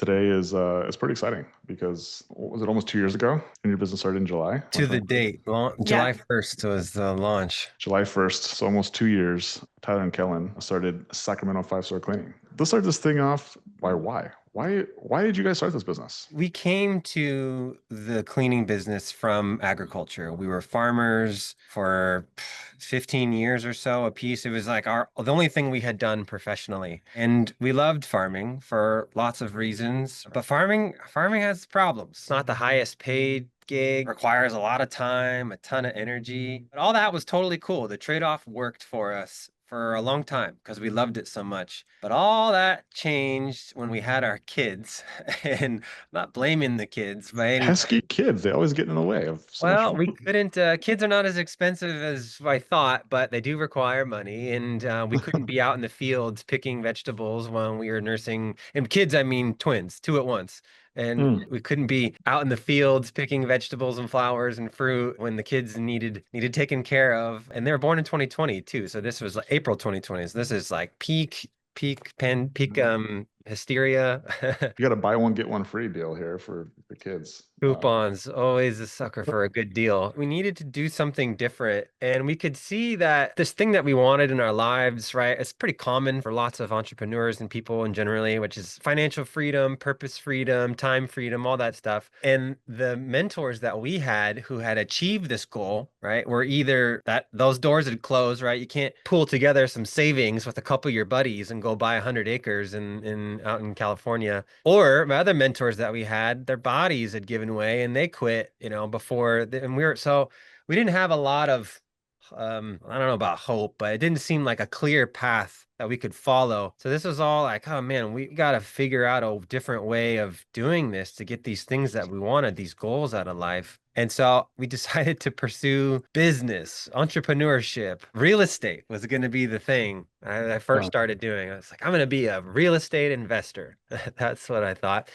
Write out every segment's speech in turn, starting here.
Today is pretty exciting because what was it almost 2 years ago? And your business started in July To the 2023? date. Yeah. July 1st was the launch. July 1st, so almost 2 years. Tyler and Kellen started Sacramento Five-Star Cleaning. Let's start this thing off by why? Why did you guys start this business? We came to the cleaning business from agriculture. We were farmers for 15 years or so a piece. It was like the only thing we had done professionally. And we loved farming for lots of reasons. But farming has problems. It's not the highest paid gig, requires a lot of time, a ton of energy. But all that was totally cool. The trade-off worked for us for a long time because we loved it so much. But all that changed when we had our kids. And I'm not blaming the kids by any. Pesky kids, they always get in the way of so much Well, fun. we couldn't, kids are not as expensive as I thought, but they do require money. And we couldn't be out in the fields picking vegetables when we were nursing. And kids, I mean twins, two at once. And Mm. we couldn't be out in the fields picking vegetables and flowers and fruit when the kids needed taken care of. And they were born in 2020 too. So this was like April 2020. So this is like peak hysteria. You got a buy one get one free deal here for the kids. Coupons, always a sucker for a good deal. We needed to do something different. And we could see that this thing that we wanted in our lives, right? It's pretty common for lots of entrepreneurs and people in generally, which is financial freedom, purpose freedom, time freedom, all that stuff. And the mentors that we had who had achieved this goal, right, were either that those doors had closed, right? You can't pull together some savings with a couple of your buddies and go buy 100 acres in out in California. Or my other mentors that we had, their bodies had given way and they quit, and we didn't have a lot of I don't know about hope, but it didn't seem like a clear path that we could follow. So this was all like, oh man, we got to figure out a different way of doing this to get these things that we wanted, these goals out of life. And so we decided to pursue business, entrepreneurship, real estate was going to be the thing I first Uh, started doing. I was like, I'm going to be a real estate investor. That's what I thought.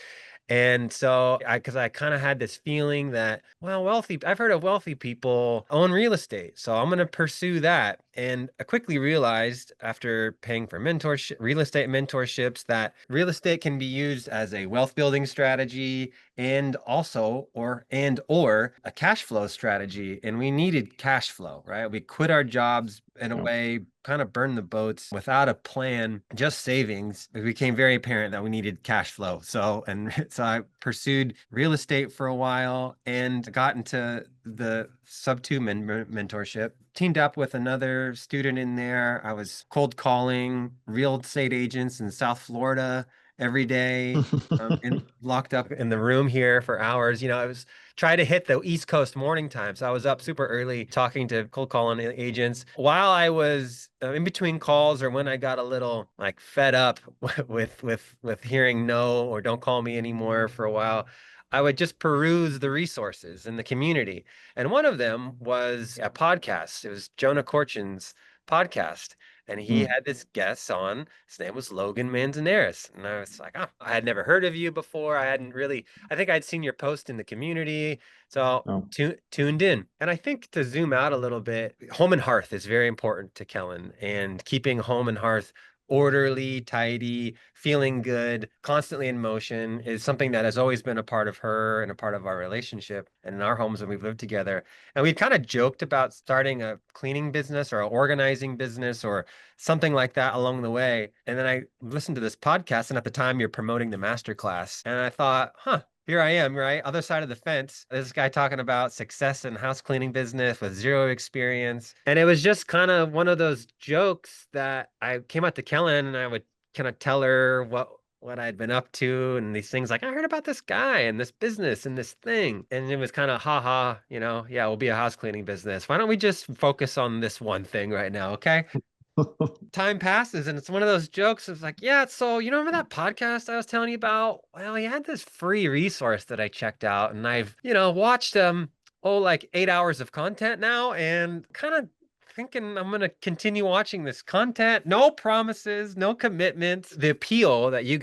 And so because I kind of had this feeling that, well, I've heard of wealthy people own real estate. So I'm going to pursue that. And I quickly realized after paying for real estate mentorships, that real estate can be used as a wealth building strategy and also or a cash flow strategy. And we needed cash flow, right? We quit our jobs in a you know, way, kind of burned the boats without a plan, just savings. It became very apparent that we needed cash flow. So I pursued real estate for a while and got into the sub two mentorship, teamed up with another student in there. I was cold calling real estate agents in South Florida every day, and locked up in the room here for hours. I was trying to hit the East Coast morning time. So I was up super early talking to cold calling agents while I was in between calls, or when I got a little like fed up with hearing no or don't call me anymore for a while. I would just peruse the resources in the community. And one of them was a podcast. It was Jonah Corchin's podcast. And he Mm. had this guest on. His name was Logan Manzanares. And I was like, oh, I had never heard of you before. I think I'd seen your post in the community. So Oh, tuned in. And I think to zoom out a little bit, home and hearth is very important to Kellen, and keeping home and hearth orderly, tidy, feeling good, constantly in motion is something that has always been a part of her and a part of our relationship and in our homes when we've lived together. And we kind of joked about starting a cleaning business or an organizing business or something like that along the way. And then I listened to this podcast, and at the time you're promoting the masterclass. And I thought, huh, here I am, right? Other side of the fence. This guy talking about success in house cleaning business with zero experience. And it was just kind of one of those jokes that I came out to Kellen and I would kind of tell her what I'd been up to and these things like, I heard about this guy and this business and this thing. And it was kind of haha, yeah, we'll be a house cleaning business. Why don't we just focus on this one thing right now? Okay. Time passes and it's one of those jokes. It's like, yeah, so remember that podcast I was telling you about? Well, he had this free resource that I checked out, and I've, watched like 8 hours of content now, and kind of thinking I'm gonna continue watching this content. No promises, no commitments. The appeal that you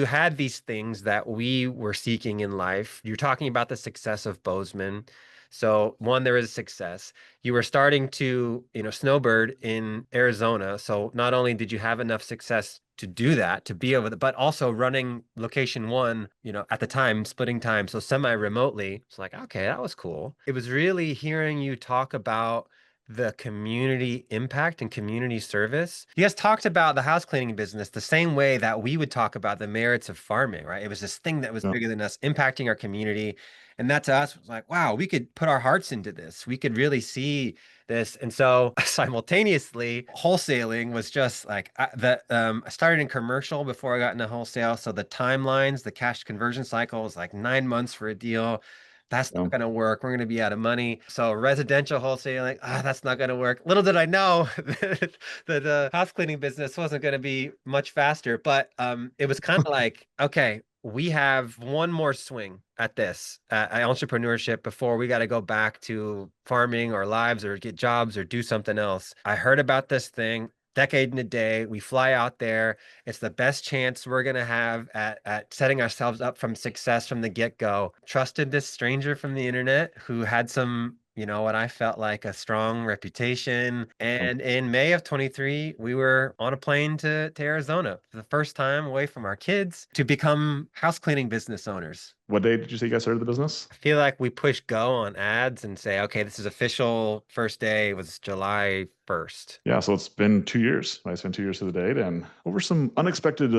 had these things that we were seeking in life. You're talking about the success of Bozeman. So one, there is success. You were starting to, snowbird in Arizona. So not only did you have enough success to do that, to be able to, but also running location one, you know, at the time, splitting time, so semi-remotely. It's like, okay, that was cool. It was really hearing you talk about the community impact and community service. You guys talked about the house cleaning business the same way that we would talk about the merits of farming, right? It was this thing that was Yeah. bigger than us, impacting our community. And that to us was like, wow, we could put our hearts into this. We could really see this. And so simultaneously, wholesaling was just like I started in commercial before I got into wholesale. So the timelines, the cash conversion cycle was like 9 months for a deal. That's Yeah. not going to work. We're going to be out of money. So residential wholesaling, that's not going to work. Little did I know that the house cleaning business wasn't going to be much faster, but it was kind of like, okay, we have one more swing at this at entrepreneurship before we got to go back to farming our lives or get jobs or do something else. I heard about this thing. Decade in a day, we fly out there. It's the best chance we're gonna have at setting ourselves up from success from the get-go. Trusted this stranger from the internet who had some, you know, what I felt like a strong reputation. And in May of 23, we were on a plane to Arizona for the first time away from our kids to become house cleaning business owners. What day did you say you guys started the business? I feel like we push go on ads and say, okay, this is official. First day was July 1st. Yeah, so it's been 2 years. I spent 2 years to the date, and over some unexpected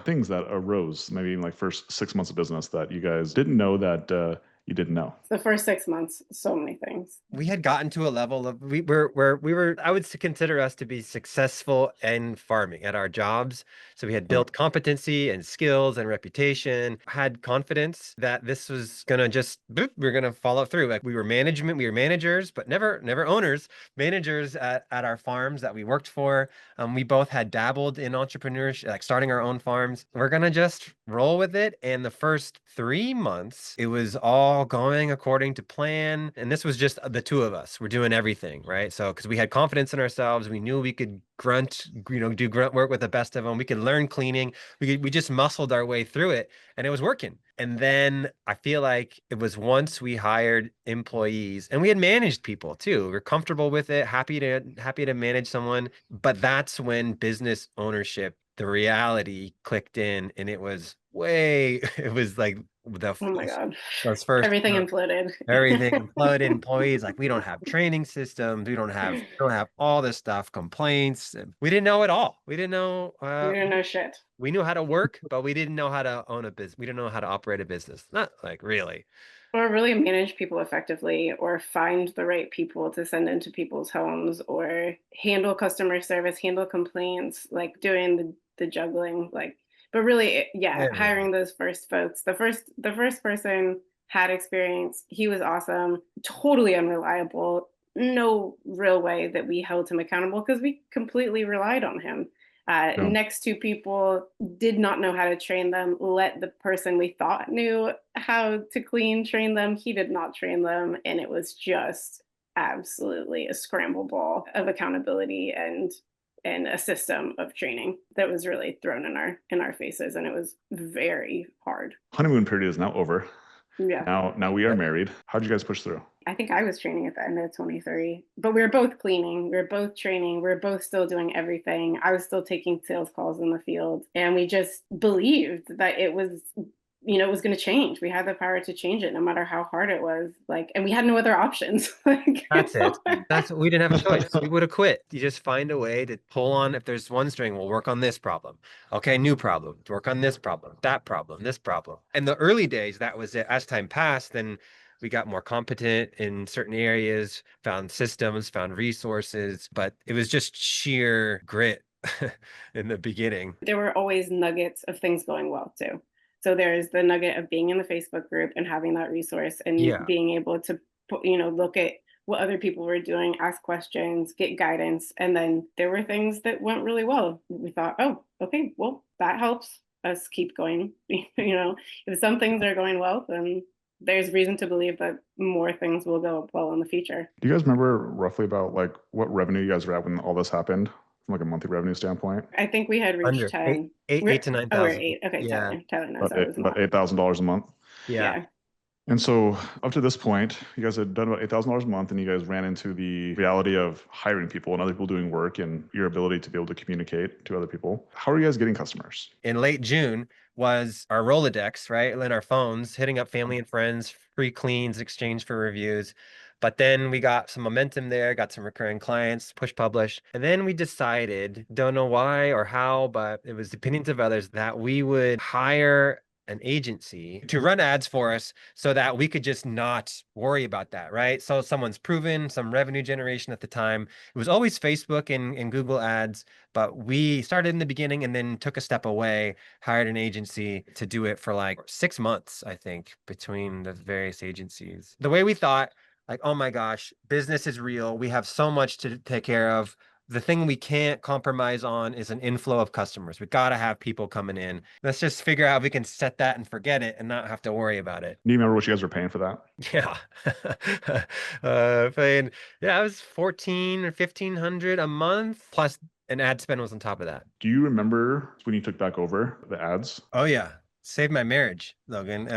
things that arose, maybe even like first 6 months of business that you guys didn't know that you didn't know. The first 6 months, so many things. We had gotten to a level of we were I would consider us to be successful in farming at our jobs. So we had built competency and skills and reputation, had confidence that this was gonna just boop, we're gonna follow through. Like we were managers, but never owners, managers at our farms that we worked for. We both had dabbled in entrepreneurship, like starting our own farms. We're gonna just roll with it. And the first 3 months, it was all going according to plan. And this was just the two of us. We're doing everything, right? So, because we had confidence in ourselves, we knew we could grunt, do grunt work with the best of them. We could learn cleaning. We just muscled our way through it, and it was working. And then I feel like it was once we hired employees and we had managed people too. We're comfortable with it, happy to manage someone. But that's when business ownership, the reality clicked in, and it was it was like Oh my God. those first Everything imploded. everything imploded. Employees like, we don't have training systems, we don't have all this stuff, complaints. We didn't know it all. We didn't know We didn't know shit. we knew how to work, but we didn't know how to own a business. We didn't know how to operate a business. Not like really. Or really manage people effectively, or find the right people to send into people's homes, or handle customer service, handle complaints, like doing the juggling, like, but really, yeah, hiring those first folks. The first person had experience. He was awesome, totally unreliable. No real way that we held him accountable because we completely relied on him. Yeah. Next two people did not know how to train them. Let the person we thought knew how to clean train them. He did not train them. And it was just absolutely a scramble ball of accountability and a system of training that was really thrown in our faces. And it was very hard. Honeymoon period is now over. Yeah. Now we are married. How'd you guys push through? I think I was training at the end of 23, but we were both cleaning, we were both training, we were both still doing everything. I was still taking sales calls in the field, and we just believed that it was, it was going to change. We had the power to change it no matter how hard it was. Like, and we had no other options. That's it. That's we didn't have a choice. We would have quit. You just find a way to pull on. If there's one string, we'll work on this problem. Okay, new problem. Work on this problem, that problem, this problem. In the early days, that was it. As time passed, then we got more competent in certain areas, found systems, found resources, but it was just sheer grit in the beginning. There were always nuggets of things going well too. So there's the nugget of being in the Facebook group and having that resource and being able to, look at what other people were doing, ask questions, get guidance. And then there were things that went really well. We thought, oh, okay, well, that helps us keep going. If some things are going well, then there's reason to believe that more things will go well in the future. Do you guys remember roughly about like what revenue you guys were at when all this happened from like a monthly revenue standpoint? I think we had reached 10. Eight to 9,000. Oh, we're 8. Okay, Yeah. Tyler knows. About $8,000 a month. Yeah. And so up to this point, you guys had done about $8,000 a month, and you guys ran into the reality of hiring people and other people doing work and your ability to be able to communicate to other people. How are you guys getting customers? In late June was our Rolodex, right? In our phones, hitting up family and friends, free cleans, exchange for reviews. But then we got some momentum there, got some recurring clients, push publish. And then we decided, don't know why or how, but it was the opinions of others, that we would hire an agency to run ads for us so that we could just not worry about that, right? So someone's proven some revenue generation at the time. It was always Facebook and Google ads, but we started in the beginning and then took a step away, hired an agency to do it for like 6 months, I think, between the various agencies. The way we thought, like, oh my gosh, business is real. We have so much to take care of. The thing we can't compromise on is an inflow of customers. We got to have people coming in. Let's just figure out if we can set that and forget it and not have to worry about it. Do you remember what you guys were paying for that? Yeah. Paying, yeah, it was 14 or 1500 a month plus an ad spend was on top of that. Do you remember when you took back over the ads? Oh yeah. Saved my marriage, Logan.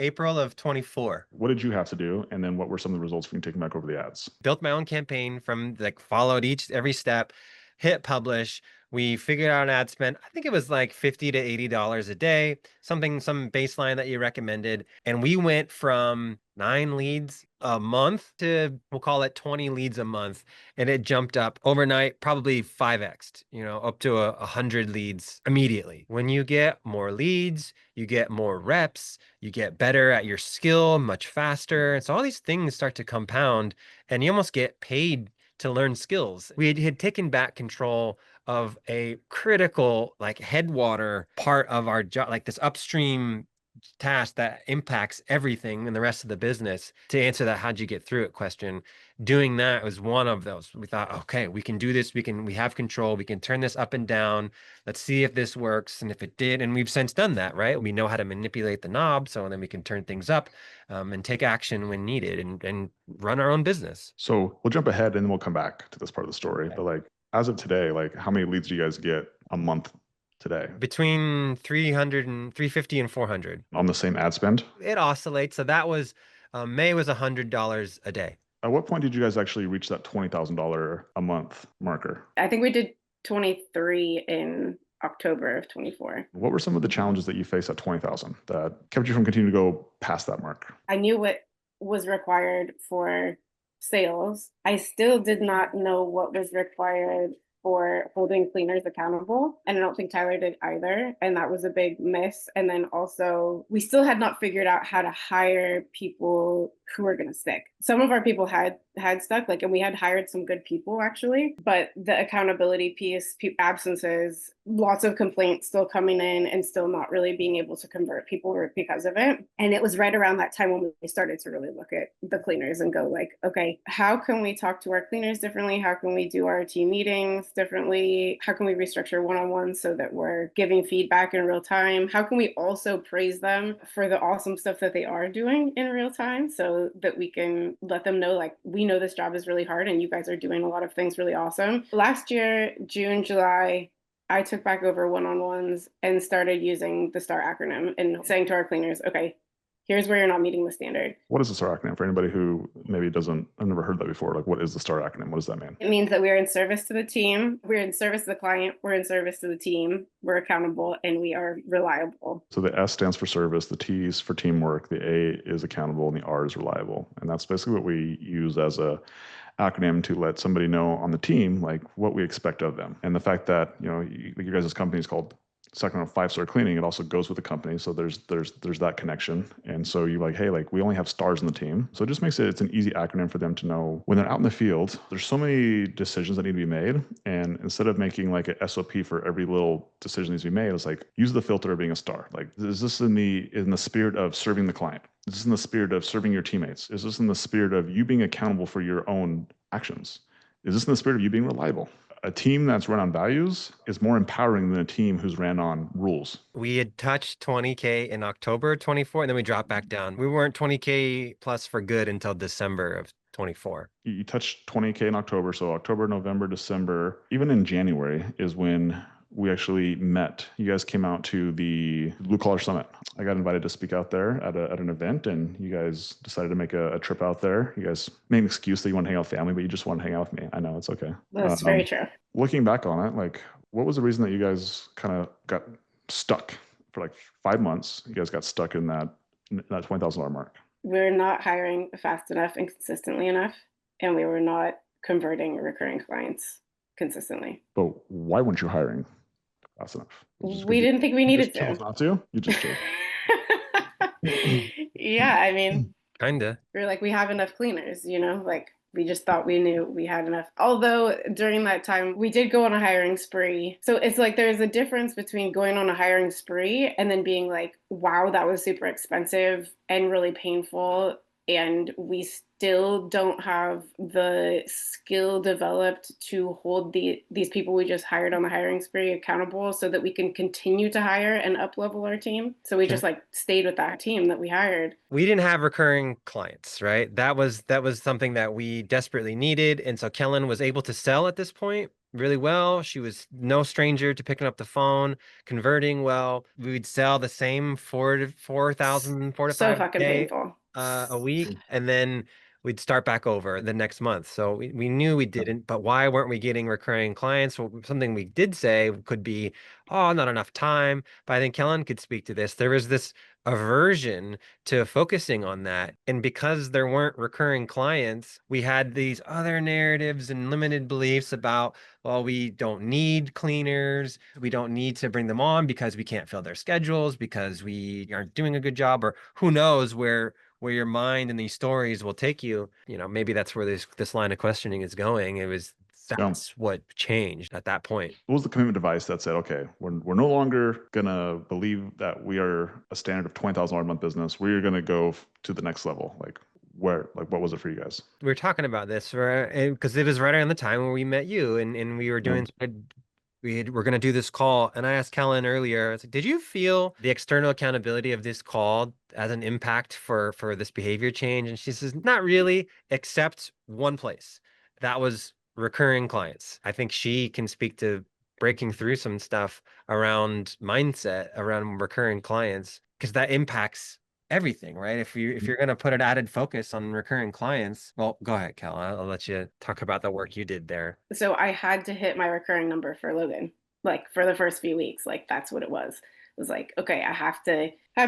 April of 24. What did you have to do? And then what were some of the results from you taking back over the ads? Built my own campaign from like followed every step, hit publish. We figured out an ad spend. I think it was like $50 to $80 a day, some baseline that you recommended. And we went from 9 leads a month to, we'll call it 20 leads a month. And it jumped up overnight, probably 5x, up to 100 leads immediately. When you get more leads, you get more reps, you get better at your skill much faster. And so all these things start to compound and you almost get paid to learn skills. We had taken back control of a critical like headwater part of our job, like this upstream task that impacts everything in the rest of the business. To answer that how'd you get through it question, doing that was one of those. We thought, okay, we can do this, we have control, we can turn this up and down, let's see if this works. And if it did, and we've since done that, right? We know how to manipulate the knob, so then we can turn things up and take action when needed and run our own business. So we'll jump ahead and then we'll come back to this part of the story. Okay. But like as of today, like how many leads do you guys get a month today? Between 300 and 350 and 400 on the same ad spend? It oscillates. So that was May was $100 a day. At what point did you guys actually reach that $20,000 a month marker? I think we did 23 in October of 24. What were some of the challenges that you faced at 20,000 that kept you from continuing to go past that mark? I knew what was required for sales. I still did not know what was required for holding cleaners accountable. And I don't think Tyler did either. And that was a big miss. And then also, we still had not figured out how to hire people who were going to stick. Some of our people had stuck, and we had hired some good people actually, but the accountability piece, absences, lots of complaints still coming in and still not really being able to convert people because of it. And it was right around that time when we started to really look at the cleaners and go like, okay, how can we talk to our cleaners differently? How can we do our team meetings differently? How can we restructure one-on-ones so that we're giving feedback in real time? How can we also praise them for the awesome stuff that they are doing in real time so that we can let them know, like, we know this job is really hard and you guys are doing a lot of things really awesome. Last year, June, July, I took back over one-on-ones and started using the STAR acronym and saying to our cleaners, okay, here's where you're not meeting the standard. What is the STAR acronym for anybody who maybe I've never heard that before? Like, what is the STAR acronym? What does that mean? It means that we're in service to the team, we're in service to the client, we're in service to the team, we're accountable, and we are reliable. So the S stands for service, the T is for teamwork, the A is accountable, and the R is reliable. And that's basically what we use as a acronym to let somebody know on the team like what we expect of them. And the fact that, your guys' company is called Sacramento 5-Star Cleaning, it also goes with the company. So there's that connection. And so you like, hey, like we only have stars in the team. So it just makes it's an easy acronym for them to know when they're out in the field, there's so many decisions that need to be made. And instead of making like a SOP for every little decision that needs to be made, it's like use the filter of being a star. Like, is this in the spirit of serving the client? Is this in the spirit of serving your teammates? Is this in the spirit of you being accountable for your own actions? Is this in the spirit of you being reliable? A team that's run on values is more empowering than a team who's ran on rules. We had touched 20K in October 24, and then we dropped back down. We weren't 20K plus for good until December of 24. You touched 20K in October. So October, November, December, even in January is when we actually met. You guys came out to the Blue Collar Summit. I got invited to speak out there at an event, and you guys decided to make a trip out there. You guys made an excuse that you want to hang out with family, but you just want to hang out with me. I know, it's okay. That's very true. Looking back on it, like, what was the reason that you guys kind of got stuck for like 5 months? You guys got stuck in that $20,000 mark. We're not hiring fast enough and consistently enough, and we were not converting recurring clients consistently. But why weren't you hiring fast enough? We didn't think we needed to. Not to? You just chose. Yeah, I mean, kinda. We're like, we have enough cleaners, you know, like we just thought we knew we had enough. Although during that time, we did go on a hiring spree. So it's like there's a difference between going on a hiring spree and then being like, wow, that was super expensive and really painful. And we still don't have the skill developed to hold these people we just hired on the hiring spree accountable so that we can continue to hire and up level our team. So we just like stayed with that team that we hired. We didn't have recurring clients, right? That was something that we desperately needed. And so Kellen was able to sell at this point really well. She was no stranger to picking up the phone, converting well. We would sell the same 4,000, 4 to 5K. So fucking painful. A week, and then we'd start back over the next month. So we knew we didn't, but why weren't we getting recurring clients? Well, something we did say could be, oh, not enough time. But I think Kellen could speak to this. There was this aversion to focusing on that. And because there weren't recurring clients, we had these other narratives and limited beliefs about, well, we don't need cleaners. We don't need to bring them on because we can't fill their schedules, because we aren't doing a good job, or who knows where your mind and these stories will take you. You know, maybe that's where this line of questioning is going. That's what changed at that point. What was the commitment device that said, okay, we're no longer gonna believe that we are a standard of $20,000 a month business. We're gonna go to the next level. Like what was it for you guys? We were talking about this because it was right around the time when we met you, and we were doing we're going to do this call. And I asked Kellen earlier, I was like, did you feel the external accountability of this call as an impact for this behavior change? And she says, not really, except one place. That was recurring clients. I think she can speak to breaking through some stuff around mindset, around recurring clients, because that impacts everything, right? If you're going to put an added focus on recurring clients, well, go ahead, Cal. I'll let you talk about the work you did there. So I had to hit my recurring number for Logan, like for the first few weeks. Like that's what it was. It was like, okay, I have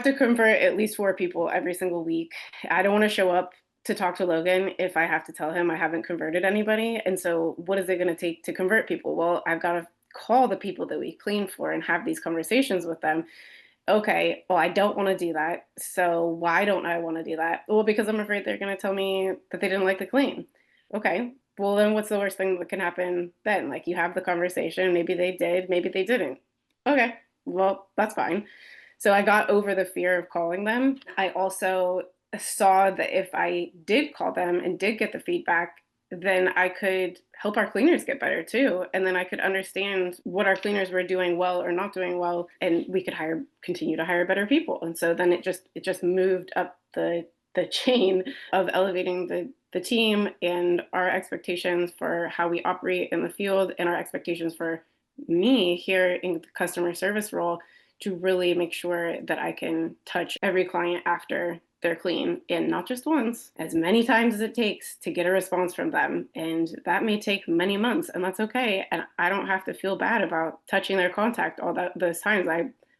to convert at least 4 people every single week. I don't want to show up to talk to Logan if I have to tell him I haven't converted anybody. And so what is it going to take to convert people? Well, I've got to call the people that we clean for and have these conversations with them. Okay, well, I don't want to do that. So why don't I want to do that? Well, because I'm afraid they're going to tell me that they didn't like the clean. Okay, well, then what's the worst thing that can happen then? Like you have the conversation, maybe they did, maybe they didn't. Okay, well, that's fine. So I got over the fear of calling them. I also saw that if I did call them and did get the feedback, then I could help our cleaners get better too. And then I could understand what our cleaners were doing well or not doing well. And we could continue to hire better people. And so then it just moved up the chain of elevating the team and our expectations for how we operate in the field and our expectations for me here in the customer service role to really make sure that I can touch every client after they're clean, and not just once, as many times as it takes to get a response from them. And that may take many months, and that's okay. And I don't have to feel bad about touching their contact all those times.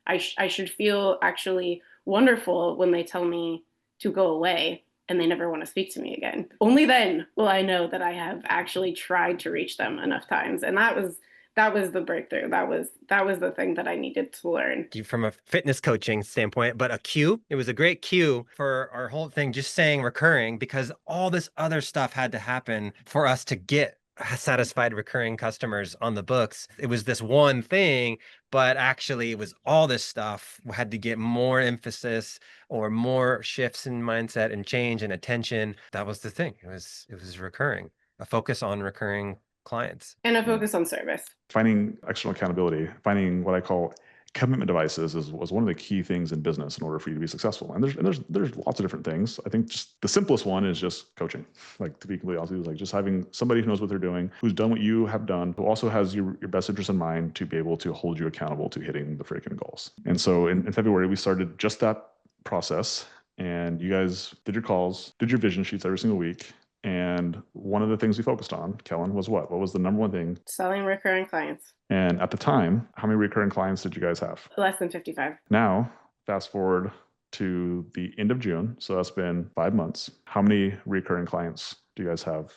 I should feel actually wonderful when they tell me to go away and they never want to speak to me again. Only then will I know that I have actually tried to reach them enough times. And that was the breakthrough. That was the thing that I needed to learn. From a fitness coaching standpoint, but it was a great cue for our whole thing, just saying recurring, because all this other stuff had to happen for us to get satisfied recurring customers on the books. It was this one thing, but actually it was all this stuff had to get more emphasis or more shifts in mindset and change and attention. That was the thing. It was recurring, a focus on recurring clients and a focus on service. Finding external accountability, finding what I call commitment devices was one of the key things in business in order for you to be successful. And there's lots of different things. I think just the simplest one is just coaching. Like, to be completely honest with you, is like just having somebody who knows what they're doing, who's done what you have done, who also has your best interest in mind to be able to hold you accountable to hitting the freaking goals. And so in February, we started just that process, and you guys did your calls, did your vision sheets every single week. And one of the things we focused on, Kellen, was what? What was the number one thing? Selling recurring clients. And at the time, how many recurring clients did you guys have? Less than 55. Now, fast forward to the end of June. So that's been 5 months. How many recurring clients do you guys have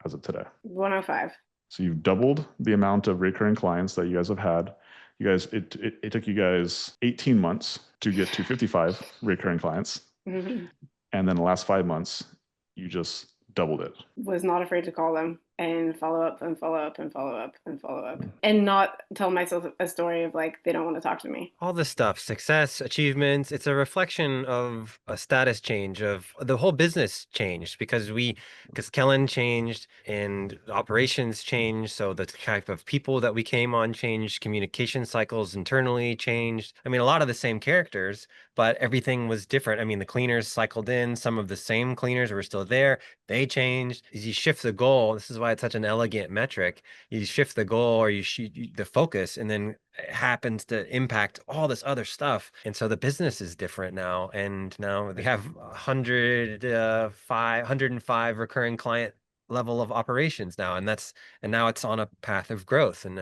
as of today? 105. So you've doubled the amount of recurring clients that you guys have had. You guys, it took you guys 18 months to get to 55 recurring clients. Mm-hmm. And then the last 5 months, you just doubled it. Was not afraid to call them and follow up and follow up and follow up and follow up, and not tell myself a story of like they don't want to talk to me. All this stuff, success, achievements, it's a reflection of a status change, of the whole business changed because Kellen changed and operations changed. So the type of people that we came on changed, communication cycles internally changed. I mean, a lot of the same characters, but everything was different. I mean, the cleaners cycled in, some of the same cleaners were still there. They changed. As you shift the goal, this is why it's such an elegant metric. You shift the goal, or you shoot the focus, and then it happens to impact all this other stuff. And so the business is different now. And now we have 105 recurring client level of operations now. And now it's on a path of growth, and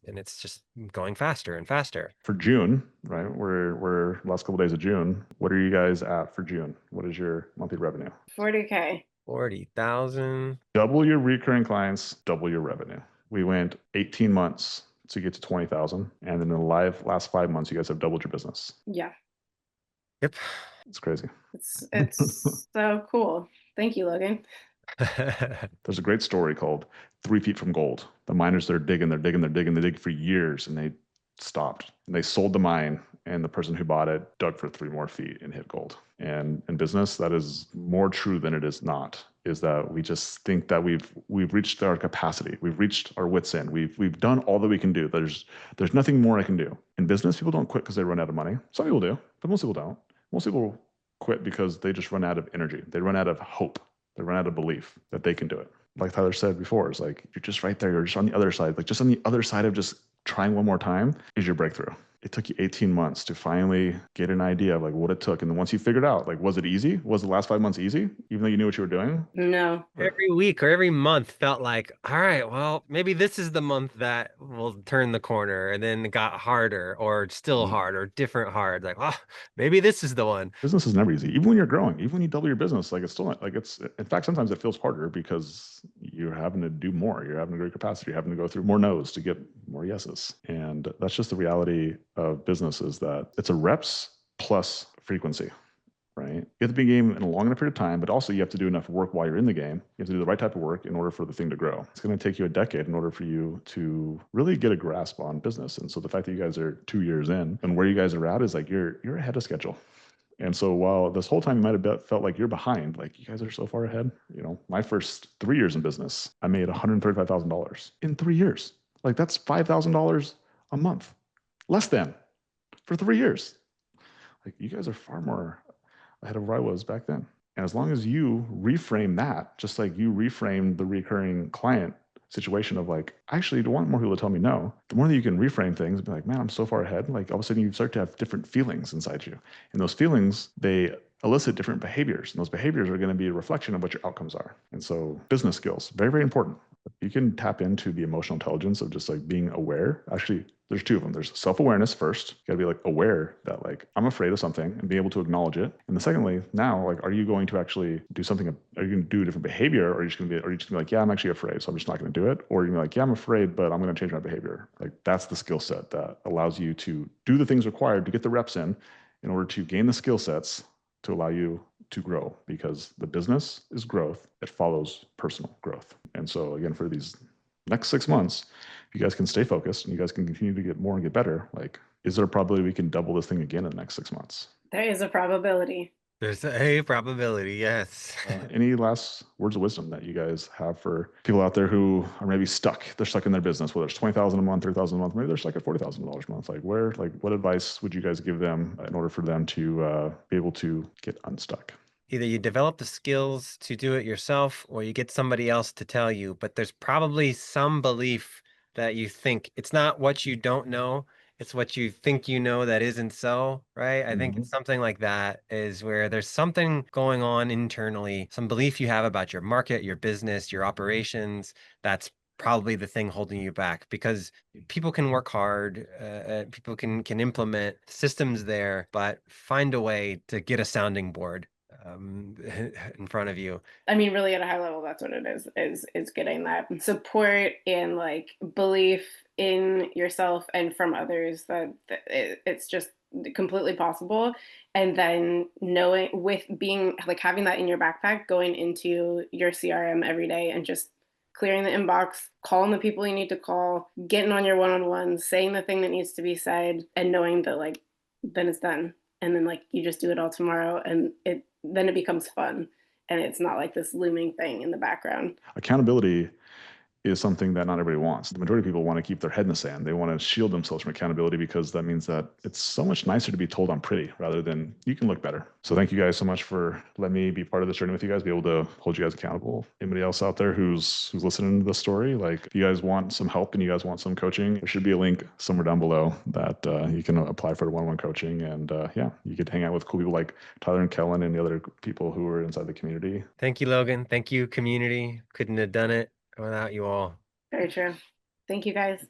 it's just going faster and faster. For June, right? We're last couple of days of June. What are you guys at for June? What is your monthly revenue? 40K. 40,000. Double your recurring clients, double your revenue. We went 18 months to get to 20,000. And then in the last 5 months, you guys have doubled your business. Yeah. Yep. It's crazy. It's so cool. Thank you, Logan. There's a great story called 3 Feet from Gold. The miners, they're digging for years, and they stopped. And they sold the mine, and the person who bought it dug for 3 more feet and hit gold. And in business, that is more true than it is not, is that we just think that we've reached our capacity. We've reached our wits end. We've done all that we can do. There's nothing more I can do. In business, people don't quit because they run out of money. Some people do, but most people don't. Most people quit because they just run out of energy. They run out of hope. They run out of belief that they can do it. Like Tyler said before, it's like, you're just right there. You're just on the other side. Like, just on the other side of just trying one more time is your breakthrough. It took you 18 months to finally get an idea of like what it took. And then once you figured out, like, was it easy? Was the last 5 months easy, even though you knew what you were doing? No. Every week or every month felt like, all right, well, maybe this is the month that will turn the corner. And then it got harder, or still hard, or different hard. Like, oh, maybe this is the one. Business is never easy. Even when you're growing, even when you double your business, like, it's still not, like, it's, in fact, sometimes it feels harder because you're having to do more. You're having to grow capacity. You're having to go through more no's to get more yeses. And that's just the reality of business, is that it's a reps plus frequency. Right? You have to be in the game in a long enough period of time, but also you have to do enough work while you're in the game. You have to do the right type of work in order for the thing to grow. It's going to take you a decade in order for you to really get a grasp on business. And so the fact that you guys are 2 years in, and where you guys are at is like you're ahead of schedule. And so while this whole time you might have felt like you're behind, like, you guys are so far ahead. You know, my first 3 years in business, I made $135,000 in 3 years. Like, that's $5,000 a month, less than, for 3 years. Like, you guys are far more ahead of where I was back then. And as long as you reframe that, just like you reframe the recurring client situation of like, I actually don't want more people to tell me no. The more that you can reframe things and be like, man, I'm so far ahead. Like, all of a sudden you start to have different feelings inside you. And those feelings, they elicit different behaviors. And those behaviors are going to be a reflection of what your outcomes are. And so business skills, very, very important. You can tap into the emotional intelligence of just like being aware. Actually, there's 2 of them. There's self-awareness first. You gotta be like aware that like, I'm afraid of something, and be able to acknowledge it. And then secondly, now, like, are you going to actually do something? Are you going to do a different behavior? Or are you just gonna be like, yeah, I'm actually afraid, so I'm just not going to do it? Or you're gonna be like, yeah, I'm afraid, but I'm going to change my behavior. Like, that's the skill set that allows you to do the things required to get the reps in order to gain the skill sets to allow you to grow, because the business is growth. It follows personal growth. And so again, for these next 6 months, if you guys can stay focused and you guys can continue to get more and get better, like, is there a probability we can double this thing again in the next 6 months? There is a probability. There's a probability, yes. Any last words of wisdom that you guys have for people out there who are maybe stuck? They're stuck in their business, whether it's 20,000 a month, 30,000 a month, maybe they're stuck at $40,000 a month. Like what advice would you guys give them in order for them to be able to get unstuck? Either you develop the skills to do it yourself or you get somebody else to tell you, but there's probably some belief that you think it's not what you don't know, it's what you think you know that isn't so, right? I think it's something like that is where there's something going on internally, some belief you have about your market, your business, your operations, that's probably the thing holding you back because people can work hard, people can implement systems there, but find a way to get a sounding board in front of you. I mean, really at a high level, that's what it is getting that support and like belief in yourself and from others that it's just completely possible. And then knowing with being like having that in your backpack, going into your CRM every day and just clearing the inbox, calling the people you need to call, getting on your one-on-ones, saying the thing that needs to be said, and knowing that like then it's done. And then like you just do it all tomorrow and it becomes fun and it's not like this looming thing in the background. Accountability is something that not everybody wants. The majority of people want to keep their head in the sand. They want to shield themselves from accountability because that means that it's so much nicer to be told I'm pretty rather than you can look better. So thank you guys so much for letting me be part of this journey with you guys, be able to hold you guys accountable. Anybody else out there who's listening to the story, like if you guys want some help and you guys want some coaching, there should be a link somewhere down below that you can apply for one-on-one coaching. And yeah, you get to hang out with cool people like Tyler and Kellen and the other people who are inside the community. Thank you, Logan. Thank you, community. Couldn't have done it without you all. Very true. Thank you guys.